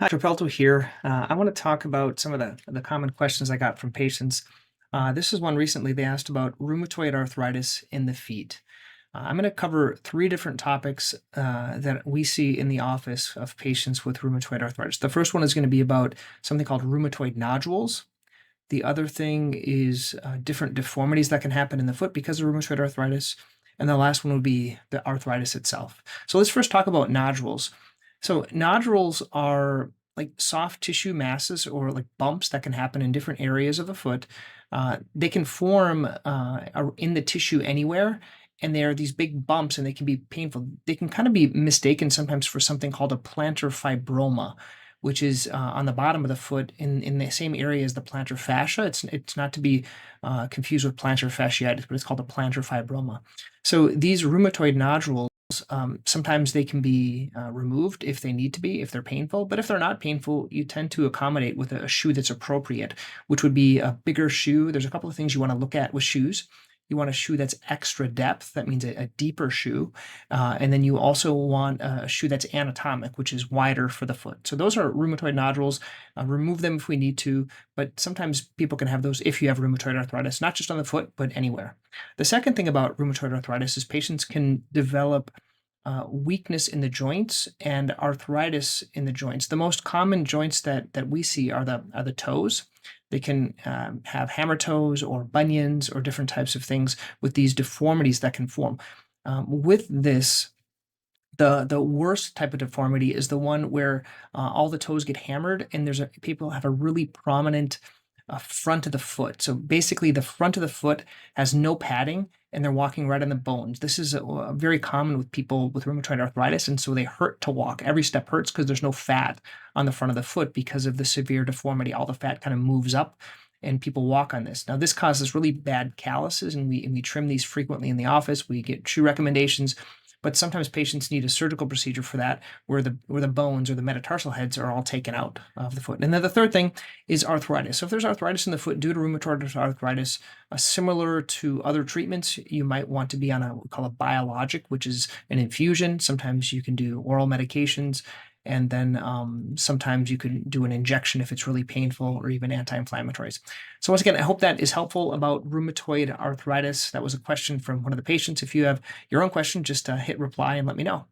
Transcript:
Hi, Dr. Pelto here. I want to talk about some of the common questions I got from patients. This is one recently they asked about rheumatoid arthritis in the feet. I'm going to cover three different topics that we see in the office of patients with rheumatoid arthritis. The first one is going to be about something called rheumatoid nodules. The other thing is different deformities that can happen in the foot because of rheumatoid arthritis. And the last one would be the arthritis itself. So let's first talk about nodules. So nodules are like soft tissue masses or like bumps that can happen in different areas of the foot. They can form in the tissue anywhere, and they are these big bumps, and they can be painful. They can kind of be mistaken sometimes for something called a plantar fibroma, which is on the bottom of the foot in the same area as the plantar fascia. It's not to be confused with plantar fasciitis, but it's called a plantar fibroma. So these rheumatoid nodules, sometimes they can be removed if they need to be, if they're painful. But if they're not painful, you tend to accommodate with a shoe that's appropriate, which would be a bigger shoe. There's a couple of things you want to look at with shoes. You want a shoe that's extra depth. That means a deeper shoe. And then you also want a shoe that's anatomic, which is wider for the foot. So those are rheumatoid nodules. Remove them if we need to, but sometimes people can have those if you have rheumatoid arthritis, not just on the foot, but anywhere. The second thing about rheumatoid arthritis is patients can develop weakness in the joints and arthritis in the joints. The most common joints that we see are the toes. They can have hammer toes or bunions or different types of things with these deformities that can form. With this, the worst type of deformity is the one where all the toes get hammered, and people have a really prominent front of the foot. So basically, the front of the foot has no padding, and they're walking right on the bones. This is very common with people with rheumatoid arthritis, and so they hurt to walk. Every step hurts because there's no fat on the front of the foot because of the severe deformity. All the fat kind of moves up, and people walk on this. Now, this causes really bad calluses, and we trim these frequently in the office. We get shoe recommendations, but sometimes patients need a surgical procedure for that, where the bones or the metatarsal heads are all taken out of the foot. And then the third thing is arthritis. So if there's arthritis in the foot due to rheumatoid arthritis, similar to other treatments, you might want to be on what we call a biologic, which is an infusion. Sometimes you can do oral medications, and then sometimes you can do an injection if it's really painful, or even anti-inflammatories. So once again, I hope that is helpful about rheumatoid arthritis. That was a question from one of the patients. If you have your own question, just hit reply and let me know.